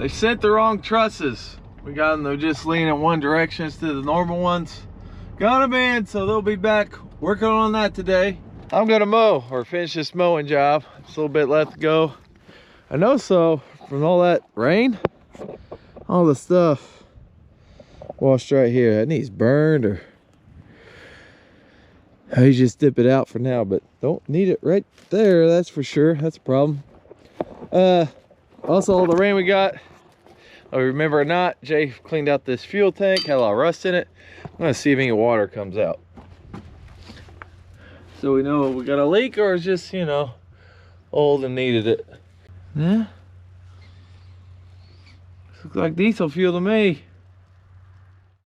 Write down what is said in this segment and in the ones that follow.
They sent the wrong trusses. We got them to just lean in one direction instead of the normal ones. Got them in, so they'll be back working on that today. I'm gonna mow or finish this mowing job. It's a little bit left to go. I know, so from all that rain, all the stuff washed right here. That needs burned, or you just dip it out for now, but don't need it right there, that's for sure. That's a problem. Also, all the rain we got, remember or not, Jay cleaned out this fuel tank, had a lot of rust in it. I'm gonna see if any water comes out, so we know if we got a leak or it's just, you know, old and needed it. Yeah, looks like diesel fuel to me.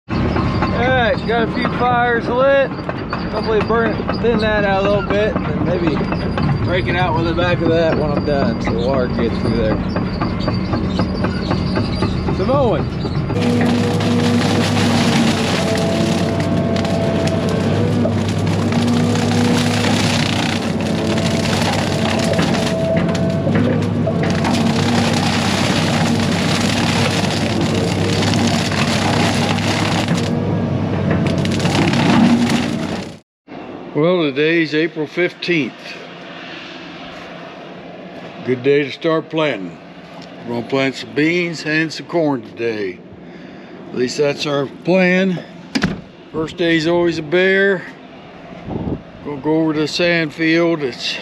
All right, got a few fires lit. Hopefully thin that out a little bit, and then maybe break it out with the back of that when I'm done, so the water gets through there. So mowing. Well, today's April 15th. Good day to start planting. We're gonna plant some beans and some corn today. At least that's our plan. First day's always a bear. Gonna go over to the sand field. It's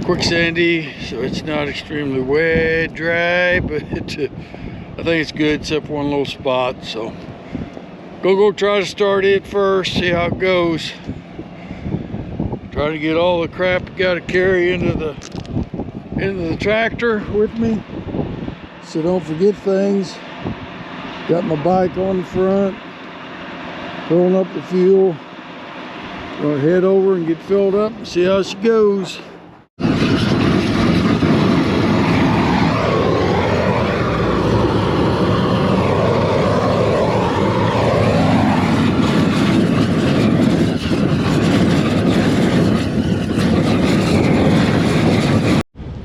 quicksandy, so it's not extremely wet, dry, but I think it's good except for one little spot. So go try to start it first, see how it goes. Try to get all the crap you gotta carry into the tractor with me, so don't forget things. Got my bike on the front, filling up the fuel. Gonna head over and get filled up and see how she goes.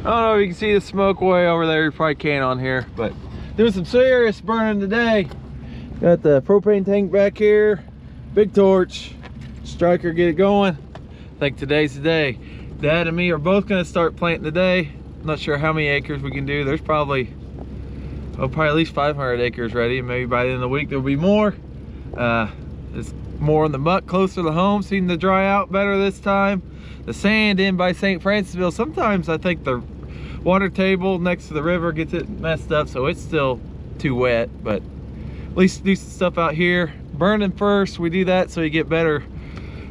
I don't know if you can see the smoke way over there. You probably can't on here, but doing some serious burning today. Got the propane tank back here, big torch, striker, get it going. I think today's the day. Dad and me are both gonna start planting today. I'm not sure how many acres we can do. There's probably at least 500 acres ready, and maybe by the end of the week there'll be more. It's more in the muck closer to home, seem to dry out better this time. The sand in by St. Francisville, sometimes I think the water table next to the river gets it messed up, so it's still too wet, but at least do some stuff out here. Burning first, we do that so you get better,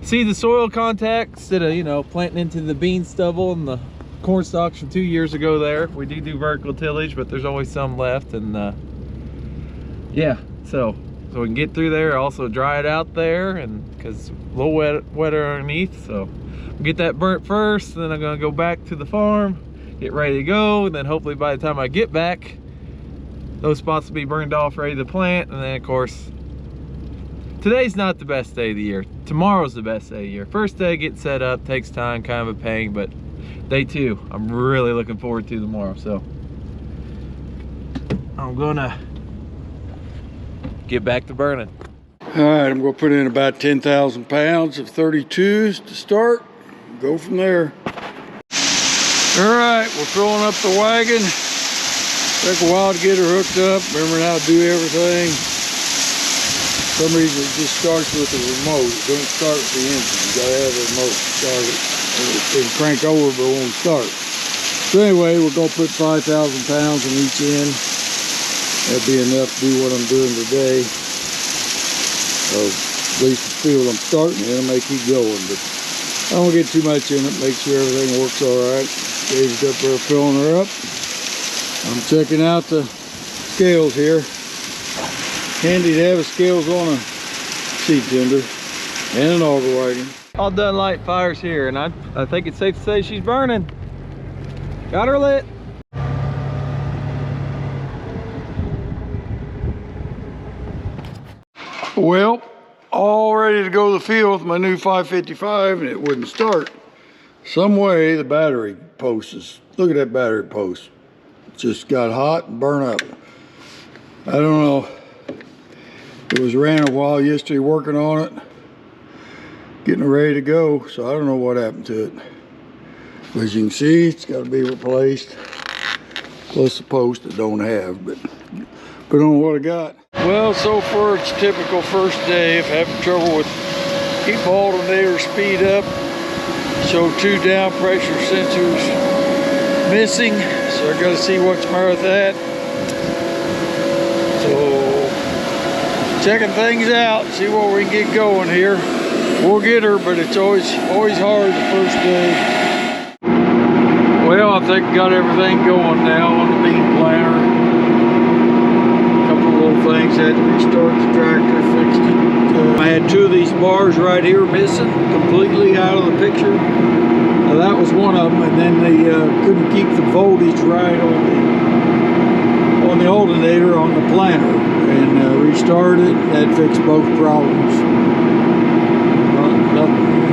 see the soil contact instead of, you know, planting into the bean stubble and the corn stalks from 2 years ago there. We do vertical tillage, but there's always some left, and yeah, so we can get through there, also dry it out there, and because it's a little wetter underneath, so get that burnt first, and then I'm gonna go back to the farm, get ready to go, and then hopefully by the time I get back, those spots will be burned off, ready to plant. And then of course, today's not the best day of the year. Tomorrow's the best day of the year. First day, get set up, takes time, kind of a pain, but day two, I'm really looking forward to tomorrow. So I'm gonna get back to burning. All right, I'm gonna put in about 10,000 pounds of 32s to start. Go from there. All right, we're filling up the wagon. Took a while to get her hooked up, remembering how to do everything. For some reason it just starts with the remote. It don't start with the engine. You gotta have the remote to start it. It can crank over, but it won't start. So anyway, we're gonna put 5,000 pounds in each end. That'll be enough to do what I'm doing today. So at least the field I'm starting in, I may keep going, but I don't get too much in it. Make sure everything works all right. Gauged up there, filling her up. I'm checking out the scales here. Handy to have the scales on a seed tender and an auger wagon. All done light fires here, and I think it's safe to say she's burning. Got her lit. Well, all ready to go to the field with my new 555, and it wouldn't start. Some way the battery post is, look at that battery post. It just got hot and burned up. I don't know. It was ran a while yesterday working on it, getting it ready to go, so I don't know what happened to it. But as you can see, it's got to be replaced. Plus the post it don't have, but put on what I got. Well, so far it's typical first day of having trouble with keep alternator speed up. Show 2 down pressure sensors missing, so I got to see what's the matter with that. So checking things out, see what we can get going here. We'll get her, but it's always hard the first day. Well, I think got everything going now on the bean planter. A couple of little things, had to restart the tractor, fixed it. I had 2 of these bars right here missing, completely out of the picture. Now, that was one of them, and then they couldn't keep the voltage right on the alternator on the planter, and restarted it. That fixed both problems.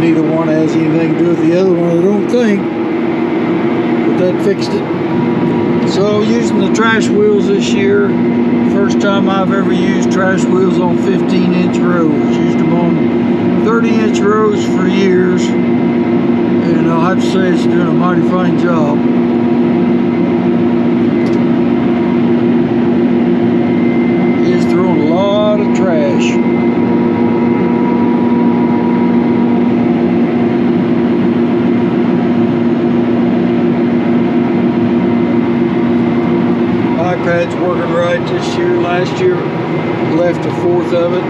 Neither one has anything to do with the other one, I don't think. That fixed it. So using the trash wheels this year, first time I've ever used trash wheels on 15-inch rows. Used them on 30-inch rows for years, and I'll have to say it's doing a mighty fine job. It's throwing a lot of trash. iPad's working right this year. Last year left 1/4 of it.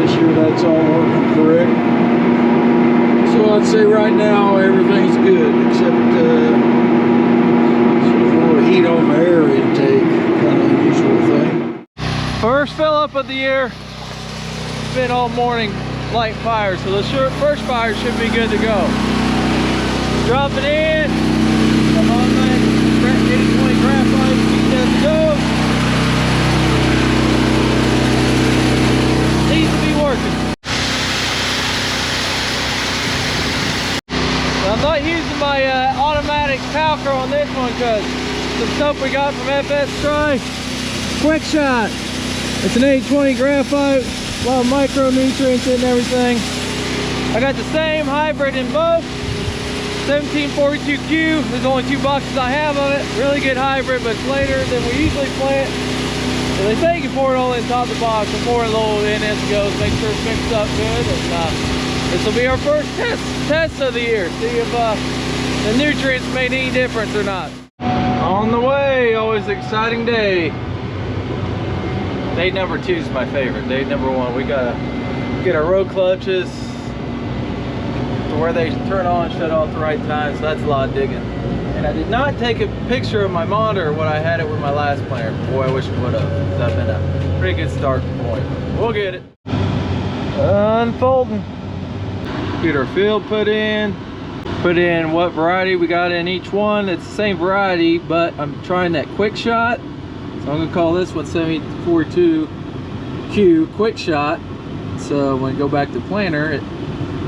This year that's all working correct. So I'd say right now everything's good, except a little heat on my air intake, kind of unusual thing. First fill up of the year. Been all morning light fire, so the first fire should be good to go. Drop it in. Come on, man. 80-20 graphite. Let's go. Seems to be working. Now, I'm not using my automatic Palker on this one because the stuff we got from FS Tri. Quick Shot. It's an 80-20 graphite, a lot of micronutrients in and everything. I got the same hybrid in both. 1742Q, there's only 2 boxes I have of it. Really good hybrid, but it's later than we usually plant. So they say you can pour it all in top of the box. We'll pour it a little in as it goes, make sure it's mixed up good. And this will be our first test of the year. See if the nutrients made any difference or not. On the way, always an exciting day. Day number 2 is my favorite. Day number 1, we gotta get our row clutches where they turn on and shut off the right time, so that's a lot of digging. And I did not take a picture of my monitor when I had it with my last planter. Boy, I wish I would have. That's been a pretty good start point. We'll get it. Unfolding. Get our field put in what variety we got in each one. It's the same variety, but I'm trying that Quick Shot. So I'm gonna call this one 72Q Quick Shot. So when we go back to planter,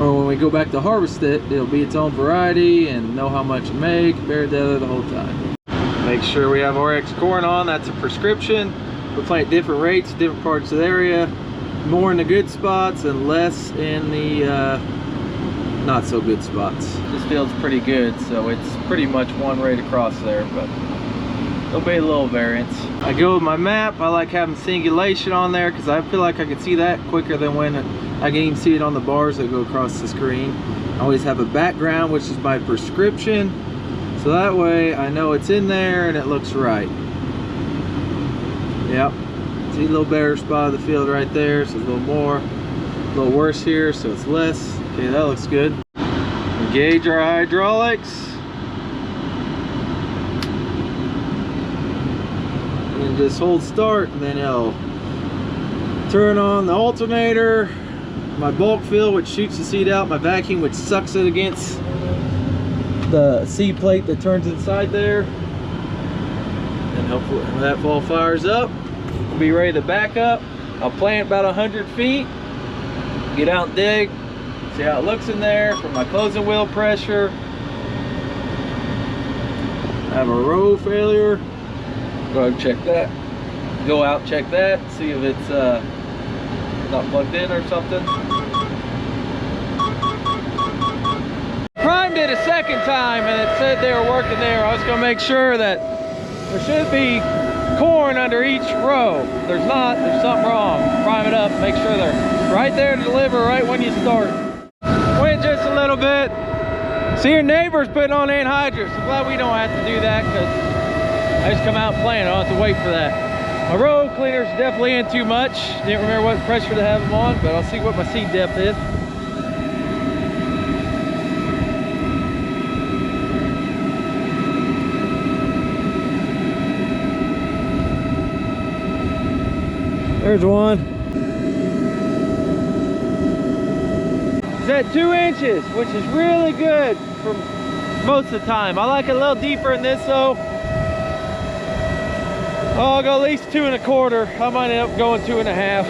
or when we go back to harvest it, it'll be its own variety and know how much to make, bear together the whole time. Make sure we have RX corn on, that's a prescription. We plant different rates, different parts of the area, more in the good spots and less in the not so good spots. This field's pretty good, so it's pretty much one rate across there, but there'll be a little variance. I go with my map. I like having singulation on there because I feel like I can see that quicker than when I can even see it on the bars that go across the screen. I always have a background, which is my prescription, so that way I know it's in there and it looks right. Yep, see a little better spot of the field right there, so it's a little more, a little worse here, so it's less. Okay, that looks good. Engage our hydraulics. And just hold start, and then I'll turn on the alternator, my bulk fill, which shoots the seed out, my vacuum, which sucks it against the seed plate that turns inside there. And hopefully when that ball fires up, we'll be ready to back up. I'll plant about 100 feet, get out and dig, see how it looks in there for my closing wheel pressure. I have a row failure. Go ahead and check that. go out, check that, see if it's not plugged in or something. Primed it a second time and it said they were working there. I was gonna make sure that there should be corn under each row. If there's not, there's something wrong. Prime it up, make sure they're right there to deliver right when you start. Went just a little bit. See, your neighbor's putting on anhydrous. I'm glad we don't have to do that because I just come out and plant. I don't have to wait for that. My row cleaner's definitely in too much. Didn't remember what pressure to have them on, but I'll see what my seed depth is. There's one. It's at 2 inches, which is really good for most of the time. I like it a little deeper in this though. Oh, I'll go at least 2 1/4. I might end up going 2 1/2.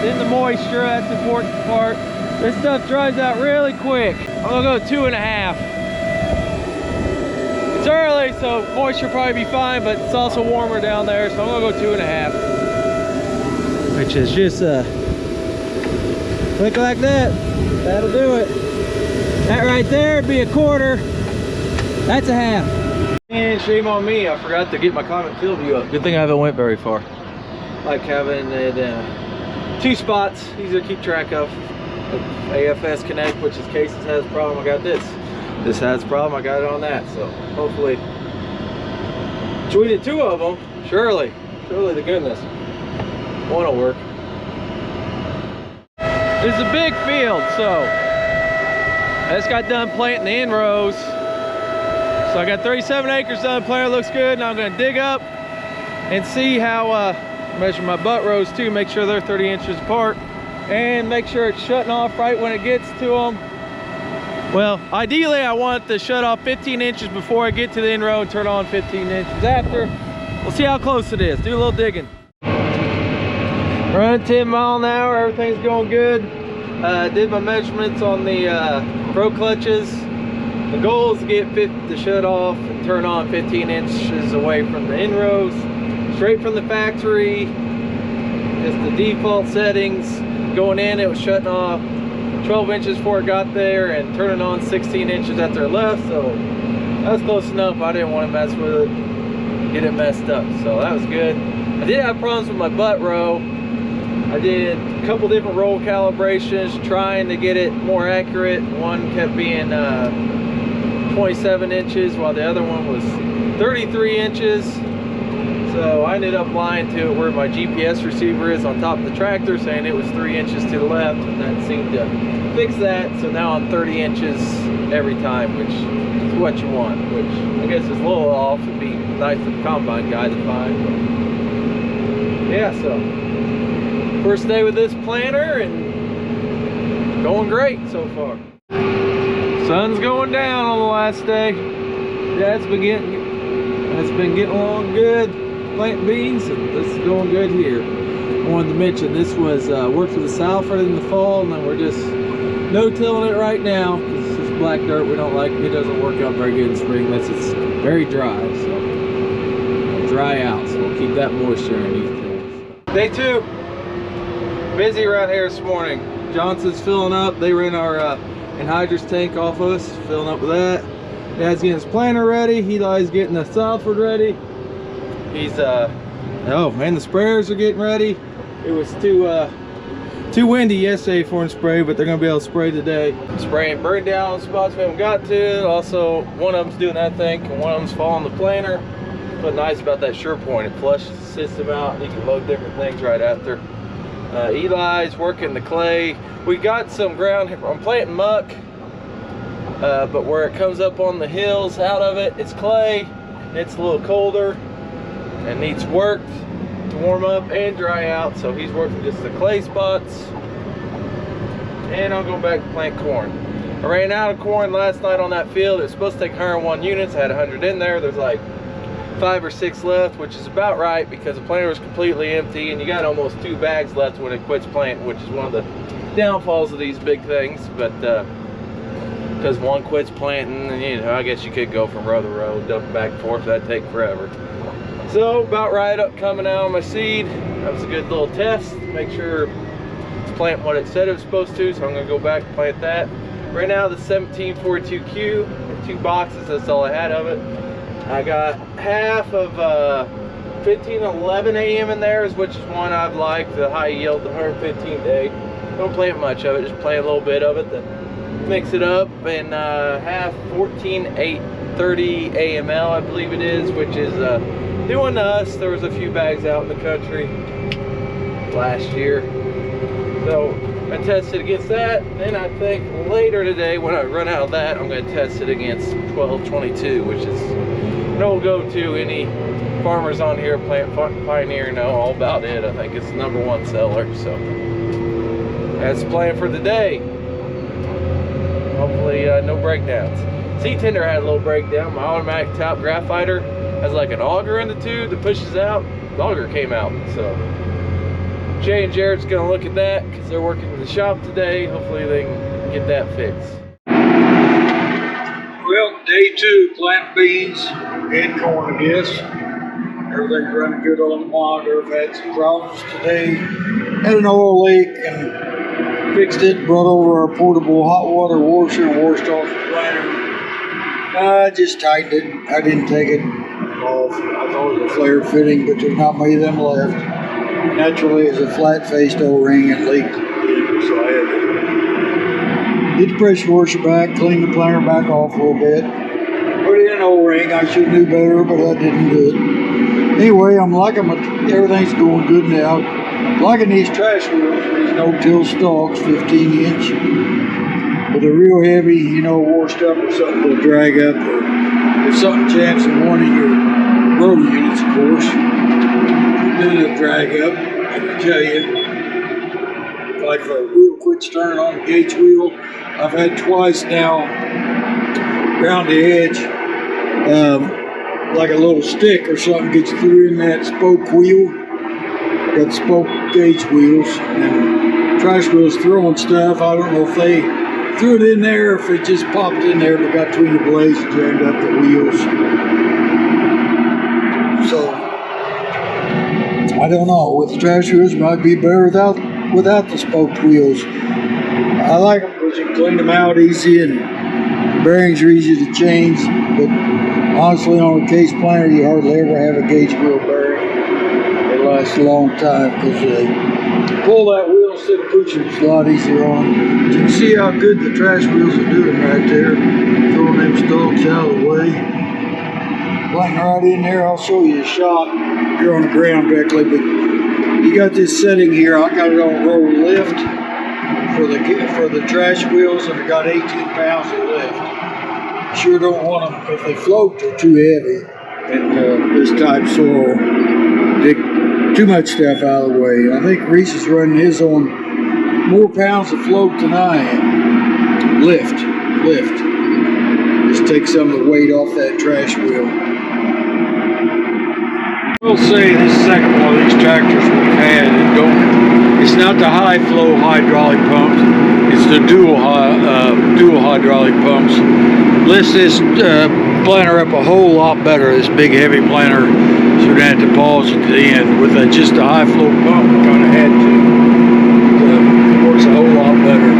Then the moisture, that's the important part. This stuff dries out really quick. I'm gonna go 2 1/2. It's early, so moisture probably be fine, but it's also warmer down there, so I'm gonna go 2 1/2. Which is just click like that. That'll do it. That right there would be 1/4. That's a 1/2. And shame on me, I forgot to get my comet field view up. Good thing I haven't went very far. Like having it 2 spots, easier to keep track of. AFS Connect, which is Cases has a problem, I got this. This has a problem, I got it on that. So hopefully, between the 2 of them, surely to goodness, one will work. This is a big field, so I just got done planting the in rows. So I got 37 acres done planting, looks good. Now I'm gonna dig up and see how, measure my butt rows too, make sure they're 30 inches apart and make sure it's shutting off right when it gets to them. Well, ideally I want it to shut off 15 inches before I get to the in row and turn on 15 inches after. We'll see how close it is, do a little digging. Running 10 mile an hour, everything's going good. Did my measurements on the pro clutches. The goal is to get to shut off and turn on 15 inches away from the in rows, straight from the factory. Just the default settings. Going in, it was shutting off 12 inches before it got there and turning on 16 inches after it left. So that was close enough. I didn't want to mess with it, get it messed up. So that was good. I did have problems with my butt row. I did a couple different roll calibrations trying to get it more accurate. One kept being 27 inches while the other one was 33 inches. So I ended up lying to it where my GPS receiver is on top of the tractor, saying it was 3 inches to the left, and that seemed to fix that. So now I'm 30 inches every time, which is what you want, which I guess is a little off. It'd be nice for the combine guy to find. But yeah, so first day with this planter and going great so far. Sun's going down on the last day. Yeah, it's been getting along good. Planting beans, and this is going good here. I wanted to mention this was worked with the Salford in the fall, and then we're just no-tilling it right now because it's just black dirt. We don't like it. It doesn't work out very good in spring unless it's very dry. So it'll dry out, so we'll keep that moisture underneath there. Day 2. Busy around here this morning. Johnson's filling up. They ran our anhydrous tank off us, filling up with that. Dad's getting his planter ready. Eli's getting the Salford ready. He's oh, and the sprayers are getting ready. It was too windy yesterday for him to spray, but they're gonna be able to spray today. Spraying burn down spots we haven't got to. Also, one of them's doing that thing, and one of them's following the planter. What's nice about that Sure Point, it flushes the system out, and you can load different things right after. Eli's working the clay. We got some ground, I'm planting muck, but where it comes up on the hills out of it, it's clay. It's a little colder and needs work to warm up and dry out. So he's working just the clay spots. And I'll go back to plant corn. I ran out of corn last night on that field. It was supposed to take 101 units. I had 100 in there. There's like 5 or 6 left, which is about right because the planter was completely empty, and you got almost 2 bags left when it quits planting, which is one of the downfalls of these big things. But because one quits planting, and you know, I guess you could go from row to row, dumping back and forth. That'd take forever. So about right up coming out on my seed. That was a good little test. Make sure it's planting what it said it was supposed to. So I'm gonna go back and plant that. Right now the 1742Q, 2 boxes, that's all I had of it. I got half of 1511 AM in there, which is one I've liked, the high yield, the 115 day. Don't plant much of it, just plant a little bit of it, then mix it up, and half 14830 AML, I believe it is, which is new one to us. There was a few bags out in the country last year. So I tested against that, and then I think later today when I run out of that, I'm going to test it against 1222, which is no go-to. Any farmers on here, Plant Pioneer, know all about it. I think it's the #1 seller. So that's the plan for the day. Hopefully no breakdowns. Seed tender had a little breakdown. My automatic top graphiter has like an auger in the tube that pushes out. The auger came out, so Jay and Jared's gonna look at that because they're working in the shop today. Hopefully they can get that fixed. Well, day 2, plant beans and corn, I guess. Everything's running good on the monitor. I've had some problems today. Had an oil leak and fixed it, brought over our portable hot water washer and washed off the planter. I just tightened it. I didn't take it off. I thought it was a flare fitting, but there's not many of them left. Naturally, it's a flat-faced O-ring and leaked. So I had to get the pressure washer back, clean the planter back off a little bit. Put in an O-ring. I should have knew better, but I didn't do it. Anyway, I'm liking everything's going good now. Liking these trash wheels, these no-till stalks, 15-inch. But they're real heavy, you know, washed up or something will drag up, or if something jams in one of your rotor units, of course, then it'll drag up. I can tell you, like if a wheel quits turning on the gauge wheel, I've had twice now around the edge, like a little stick or something gets through in that spoke wheel. Got spoke gauge wheels, and trash wheels throwing stuff. I don't know if they threw it in there, if it just popped in there but got between the blades and jammed up the wheels. So I don't know. With the trash wheels, it might be better without the spoked wheels. I like them because you can clean them out easy and the bearings are easy to change. But honestly, on a case planter, you hardly ever have a gauge wheel bearing. They last a long time because they pull that wheel instead of pushing. It's a lot easier on. You can see how good the trash wheels are doing right there. Throwing them stalks out of the way. Planting right in there. I'll show you a shot. You're on the ground directly, but you got this setting here. I got it on roll lift for the trash wheels, and I got 18 pounds of lift. Sure don't want them if they float. They're too heavy, and this type soil dig too much stuff out of the way. I think Reese is running his on more pounds of float than I am. Lift. Just take some of the weight off that trash wheel. We'll say this second one of these tractors we've had is going. It's not the high flow hydraulic pumps. It's the dual hydraulic pumps. Lifts this planter up a whole lot better. This big heavy planter, so we're gonna have to pause at the end with just a high flow pump. We kind of had to. It works a whole lot better.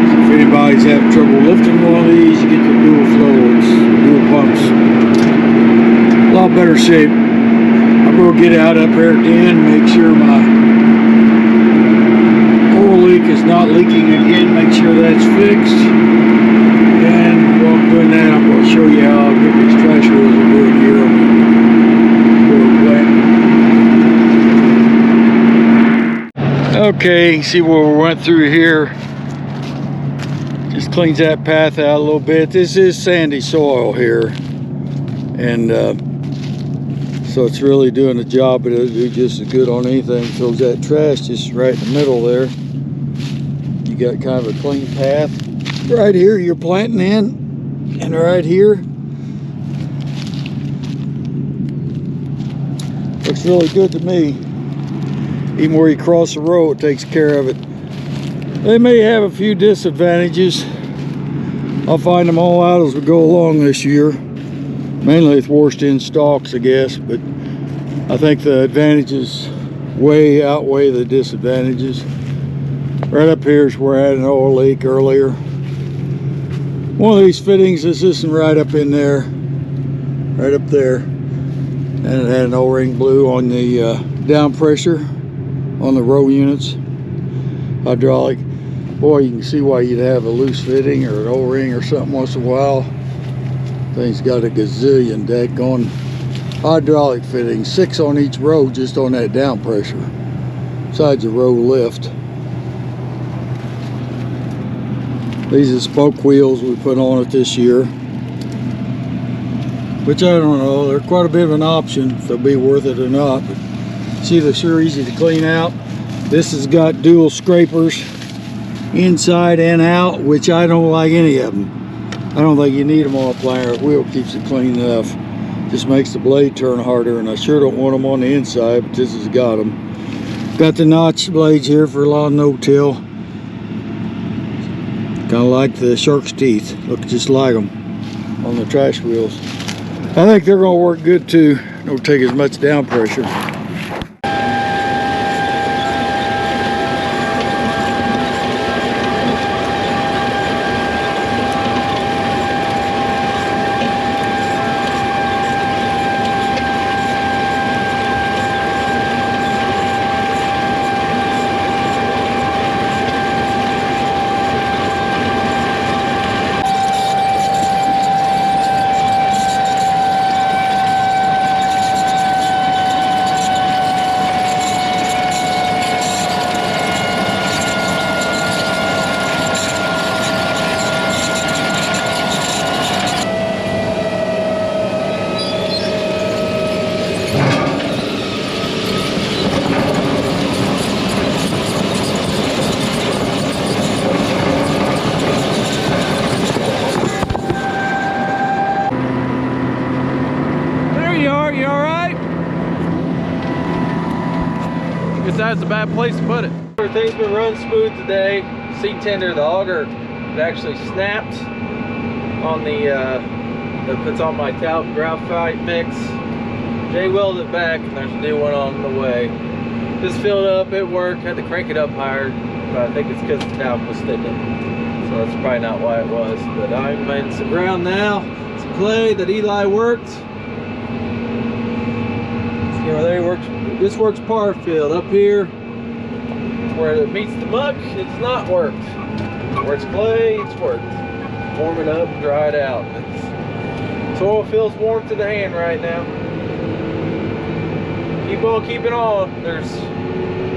So if anybody's having trouble lifting one of these, you get the dual flows, dual pumps. A lot better shape. I'm gonna get out up here at the end, make sure my oil leak is not leaking again, make sure that's fixed. And while I'm doing that, I'm gonna show you how good these trash wheels are doing here on the plant. Okay, see what we went through here. Just cleans that path out a little bit. This is sandy soil here, and so it's really doing the job, but it'll do just as good on anything. Throws that trash just right in the middle there. You got kind of a clean path. Right here you're planting in, and right here. Looks really good to me. Even where you cross the road, it takes care of it. They may have a few disadvantages. I'll find them all out as we go along this year. Mainly it's washed in stalks, I guess, but I think the advantages way outweigh the disadvantages. Right up here is where I had an oil leak earlier. One of these fittings, this isn't right up in there, right up there, and it had an O-ring blew on the down pressure on the row units, hydraulic. Boy, you can see why you'd have a loose fitting or an O-ring or something once in a while. Thing's got a gazillion daggone hydraulic fittings, 6 on each row just on that down pressure, besides the row lift. These are spoke wheels we put on it this year, which I don't know, they're quite a bit of an option if they'll be worth it or not. But see, they're sure easy to clean out. This has got dual scrapers inside and out, which I don't like any of them. I don't think you need them on a planer. A wheel keeps it clean enough. Just makes the blade turn harder, and I sure don't want them on the inside, but this has got them. Got the notch blades here for a lot of no-till. Kind of like the shark's teeth. Look just like them on the trash wheels. I think they're going to work good too. Don't take as much down pressure. That's a bad place to put it. Everything's been running smooth today. Seat tender, the auger, it actually snapped on the that puts on my talc graphite mix. Jay welded it back, and there's a new one on the way. This filled up, it worked. Had to crank it up higher, but I think it's because the talc was sticking, so that's probably not why it was. But I'm in some ground now, some clay that Eli worked. See where they worked. This works par field. Up here where it meets the muck, it's not worked. Where it's clay, it's worked. Warm it up and dry it out. Soil feels warm to the hand right now. Keep on keeping on. There's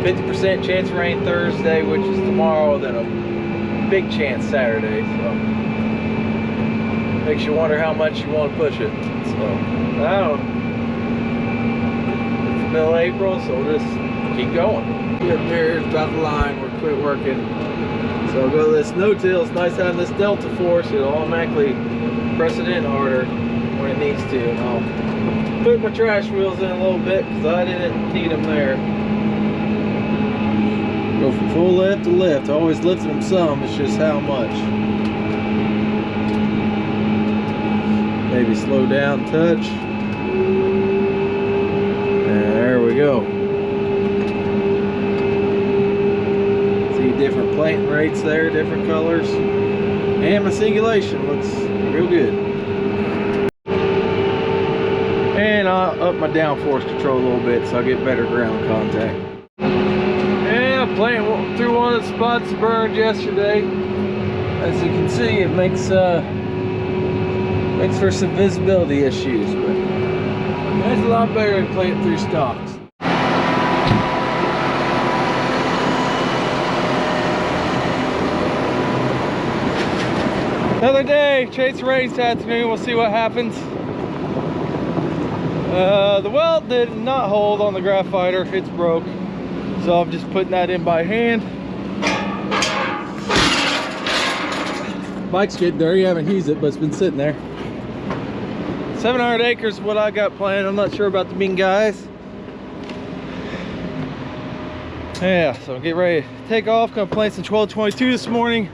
50% chance of rain Thursday, which is tomorrow, then a big chance Saturday. So makes you wonder how much you want to push it. So I don't know. Middle of April, so we'll just keep going. Up there, it's about the line, we're quit working. So I'll go to this no-till. It's nice having this delta force. It'll automatically press it in harder when it needs to. And I'll put my trash wheels in a little bit because I didn't need them there. Go from full lift to lift. I always lifted them some, it's just how much. Maybe slow down, touch. There we go. See different planting rates there, different colors. And my singulation looks real good. And I'll up my downforce control a little bit so I get better ground contact. And I planted through one of the spots burned yesterday. As you can see, it makes for some visibility issues, but it's a lot better than planting through stalks. Another day, chase rain this afternoon, we'll see what happens. The weld did not hold on the graphiter, it's broke. So I'm just putting that in by hand. Bike's getting dirty, I haven't used it, but it's been sitting there. 700 acres is what I got planned. I'm not sure about the mean guys. Yeah, so I'm getting ready to take off. Gonna plant some 1222 this morning.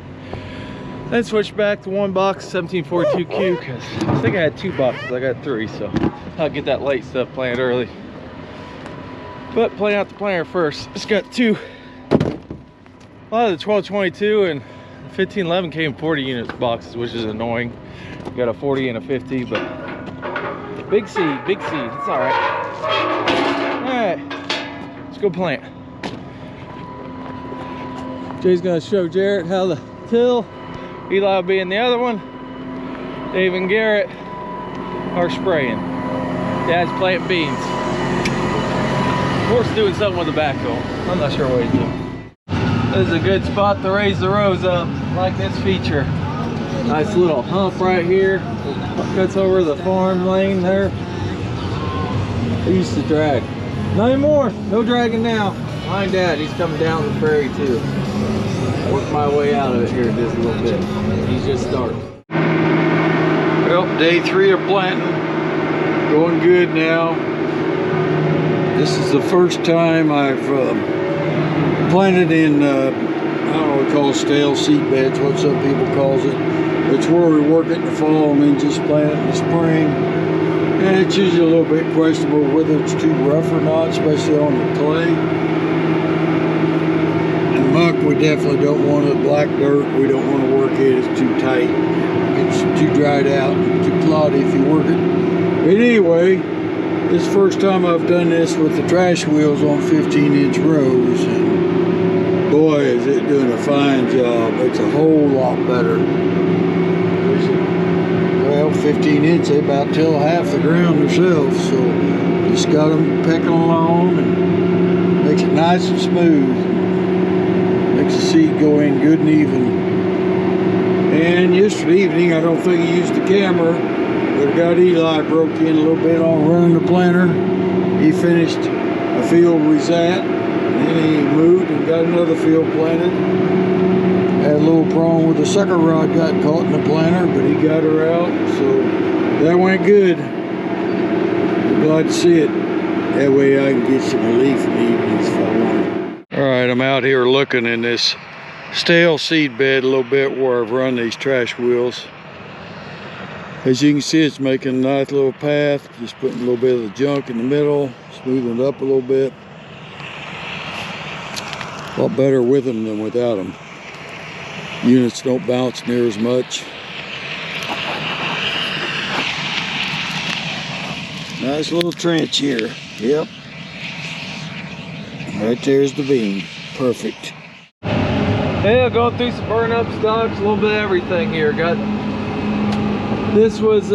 Then switch back to one box 1742Q because I think I had 2 boxes. I got 3, so I'll get that light stuff planted early. But playing out the planter first. It's got 2. A lot of the 1222 and 1511 came 40 units boxes, which is annoying. You got a 40 and a 50, but big seed, big seed. It's all right. All right, let's go plant. Jay's gonna show Jarrett how to till. Eli will be in the other one. Dave and Garrett are spraying. Dad's planting beans. Of course, doing something with the backhoe. I'm not sure what he's doing. This is a good spot to raise the rows up. I like this feature. Nice little hump right here. Cuts over the farm lane there. I used to drag. Not anymore. No dragging now. My dad, he's coming down the prairie too. Work my way out of it here just a little bit. He's just starting. Well, day 3 of planting. Going good now. This is the first time I've planted in, I don't know what we call stale seed beds, what some people calls it. It's where we work it in the fall and then just plant it in the spring. And it's usually a little bit questionable whether it's too rough or not, especially on the clay. And muck, we definitely don't want it. Black dirt, we don't want to work it. It's too tight. It's too dried out, too cloddy if you work it. But anyway, this is the first time I've done this with the trash wheels on 15-inch rows. And boy, is it doing a fine job. It's a whole lot better. Well, 15-inch, they about till half the ground themselves, so just got them pecking along and makes it nice and smooth. Makes the seed go in good and even. And yesterday evening, I don't think he used the camera, but I got Eli broke in a little bit on running the planter. He finished a field we was at, and then he moved and got another field planted. Had a little problem with the sucker rod got caught in the planter, but he got her out, so that went good. I'm glad to see it. That way I can get some relief in the evenings if I want it. All right, I'm out here looking in this stale seed bed a little bit where I've run these trash wheels. As you can see, it's making a nice little path, just putting a little bit of the junk in the middle, smoothing it up a little bit. A lot better with them than without them. Units don't bounce near as much. Nice little trench here. Yep. Right there's the bean. Perfect. Yeah, going through some burn up stocks, a little bit of everything here. This was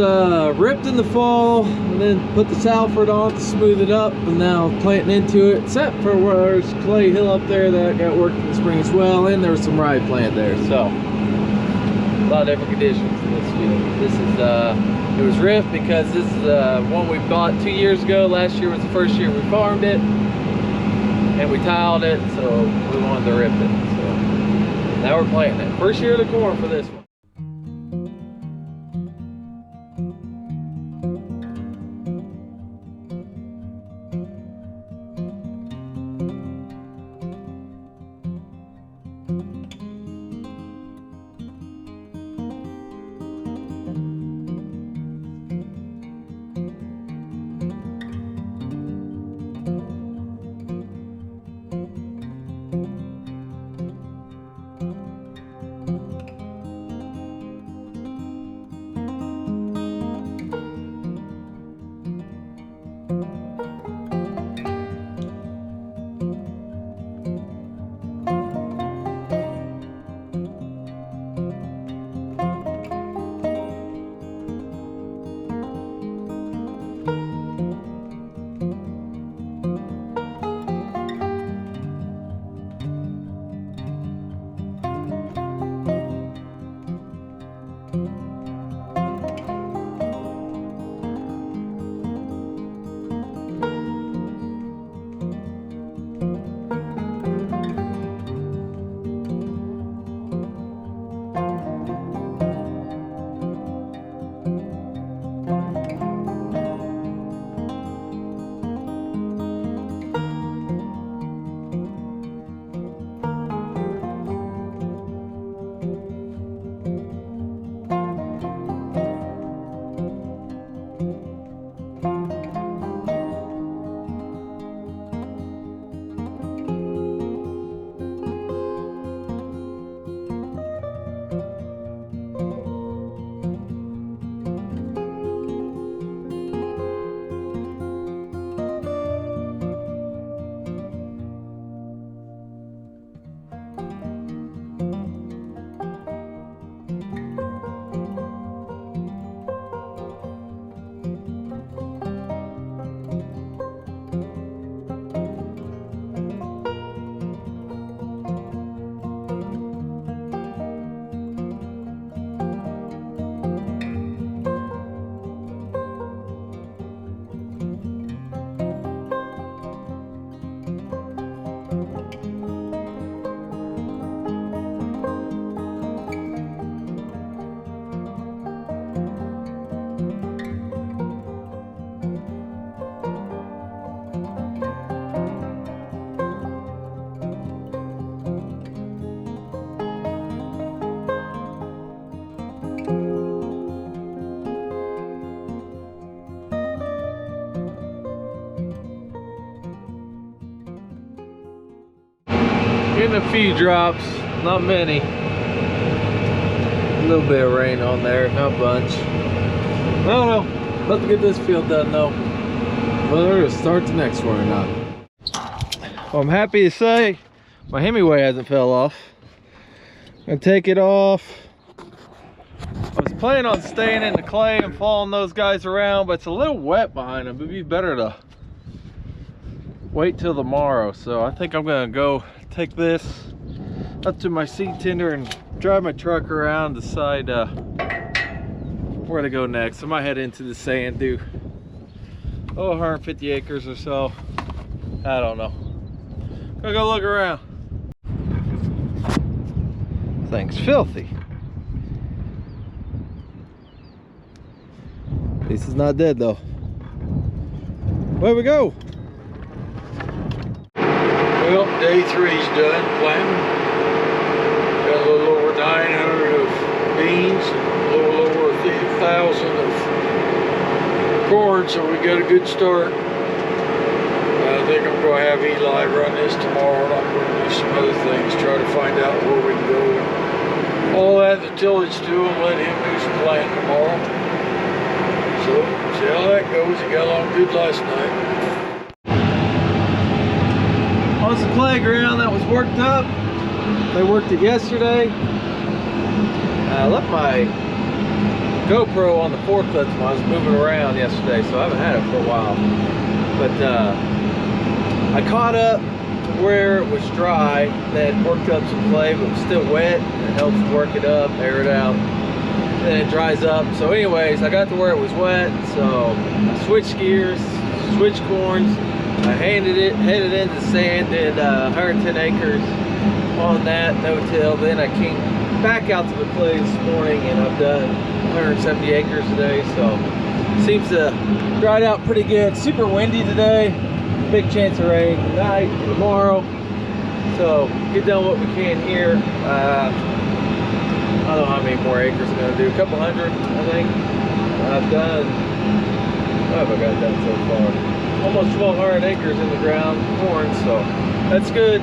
ripped in the fall and then put the Salford on to smooth it up, and now planting into it, except for where there's clay hill up there that got worked in the spring as well, and there was some rye plant there, so a lot of different conditions in this field. This is it was ripped because this is one we bought 2 years ago. Last year was the first year we farmed it, and we tiled it, so we wanted to rip it. So now we're planting it. First year of the corn for this one. Getting a few drops, not many. A little bit of rain on there, not a bunch. I don't know. About to get this field done though. Whether to start the next one or not. Well, I'm happy to say my Hemingway hasn't fell off. I'm gonna take it off. I was planning on staying in the clay and following those guys around, but it's a little wet behind them. It'd be better to wait till tomorrow. So I think I'm gonna go take this up to my seed tender and drive my truck around, decide where to go next. I might head into the sand, do 150 acres or so. I don't know. Gonna go look around. Thing's filthy. At least it's not dead though. Where we go? Well, day 3's done planting. Got a little over 900 of beans, a little over 1,000 of corn, so we got a good start. I think I'm going to have Eli run this tomorrow, and I'm going to do some other things, try to find out where we can go. All that, the tillage to him, let him do some planting tomorrow. So, see how that goes. He got along good last night. On some playground that was worked up. They worked it yesterday. I left my GoPro on the forklift when I was moving around yesterday, so I haven't had it for a while. But I caught up where it was dry. They had worked up some clay, but it was still wet. It helps work it up, air it out. Then it dries up. So anyways, I got to where it was wet, so I switched gears, switched corns. I headed into sand, did 110 acres on that, no till. Then I came back out to the clay this morning and I've done 170 acres today, so seems to dried out pretty good. Super windy today, big chance of rain tonight, tomorrow. So get done what we can here. I don't know how many more acres I'm gonna do, a couple hundred, I think. I've done, what have I got done so far? Almost 1,200 acres in the ground, corn, so that's good.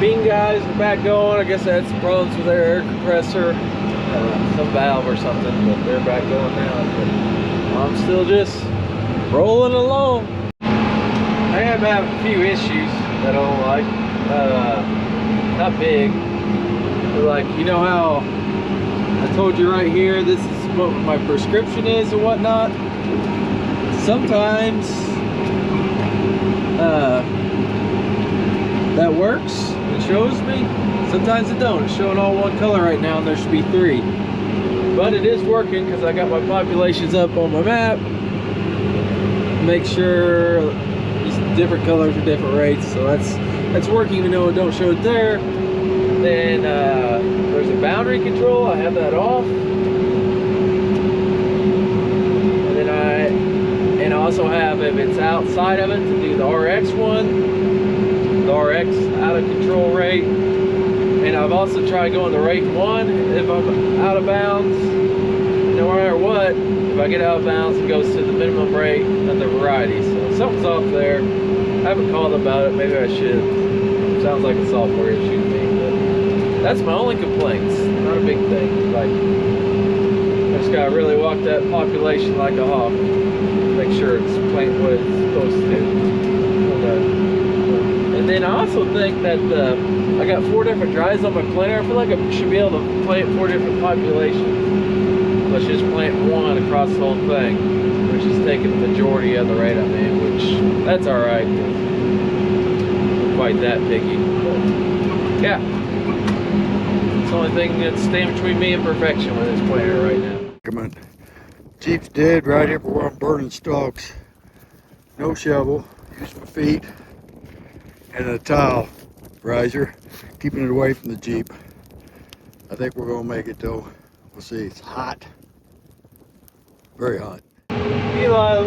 Bean guys are back going. I guess I had some problems with their air compressor, some valve or something, but they're back going now. But I'm still just rolling along. I am having a few issues that I don't like. Not big, but like, you know how I told you right here, this is what my prescription is and whatnot. Sometimes that works, it shows me. Sometimes it don't. It's showing all one color right now and there should be 3. But it is working because I got my populations up on my map. Make sure just different colors are different rates. So that's working even though it don't show it there. Then there's a boundary control. I have that off. And I also have, if it's outside of it, to do the RX one, the RX out of control rate. And I've also tried going to rate 1 if I'm out of bounds. No matter what, if I get out of bounds, it goes to the minimum rate of the variety. So something's off there. I haven't called about it. Maybe I should. Sounds like a software issue to me, but that's my only complaints. Not a big thing. Like, I just gotta really walk that population like a hawk. Make sure it's playing what it's supposed to do. And then I also think that I got 4 different dries on my planter. I feel like I should be able to plant 4 different populations. Let's just plant 1 across the whole thing, which is taking the majority of the rate I'm in, which that's all right. I'm quite that picky. But yeah, it's the only thing that's standing between me and perfection with this planter right now. Come on. Jeep's dead right here where I'm burning stalks. No shovel, use my feet and a towel riser, keeping it away from the Jeep. I think we're gonna make it though. We'll see. It's hot, very hot. Eli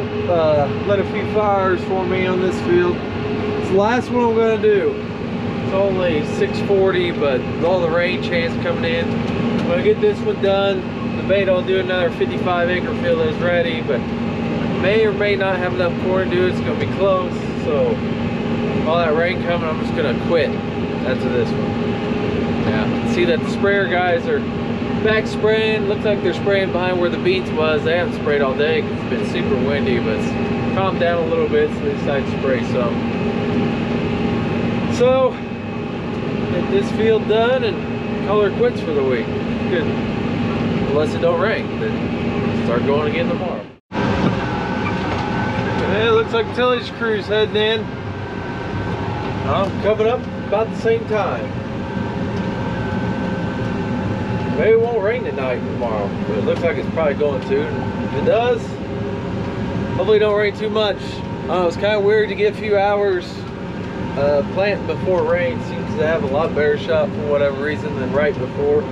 lit a few fires for me on this field. It's the last one I'm gonna do. It's only 6:40, but with all the rain chance coming in, I'm gonna get this one done. Debate on doing another 55 acre field that's ready, but may or may not have enough corn to do it. It's gonna be close, so all that rain coming, I'm just gonna quit after this one. Yeah, see that the sprayer guys are back spraying. Looks like they're spraying behind where the beans was. They haven't sprayed all day because it's been super windy, but it's calmed down a little bit, so they decided to spray some. So, get this field done and color quits for the week. Good. Unless it don't rain, then start going again tomorrow. And it looks like tillage crew's heading in. Coming up about the same time. Maybe it won't rain tonight and tomorrow, but it looks like it's probably going to. If it does, hopefully it don't rain too much. It's kind of weird to get a few hours planting before rain. Seems to have a lot better shot for whatever reason than right before.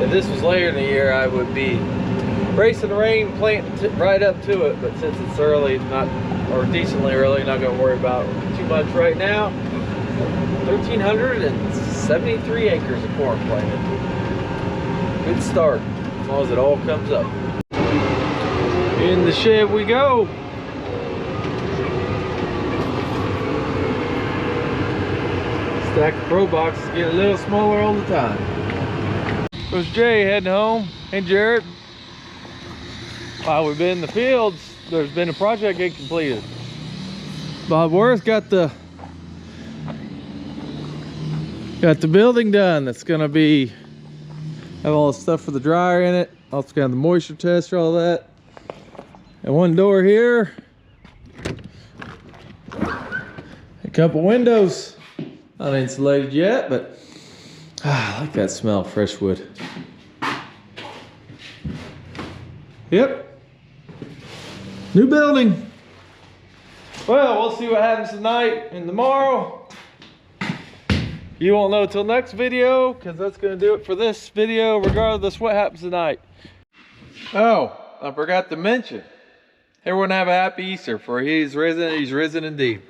If this was later in the year, I would be racing the rain, planting right up to it. But since it's early, or decently early, not going to worry about too much right now. 1,373 acres of corn planted. Good start, as long as it all comes up. In the shed we go. Stack of Pro boxes get a little smaller all the time. There's Jay heading home. Hey Jared. While we've been in the fields, there's been a project getting completed. Bob Worth got the building done. That's gonna be have all the stuff for the dryer in it. Also got the moisture tester, all that. And one door here. A couple windows. Not insulated yet, but I like that smell of fresh wood. Yep. New building. Well, we'll see what happens tonight and tomorrow. You won't know till next video, because that's going to do it for this video, regardless what happens tonight. Oh, I forgot to mention. Everyone have a happy Easter, for he's risen indeed.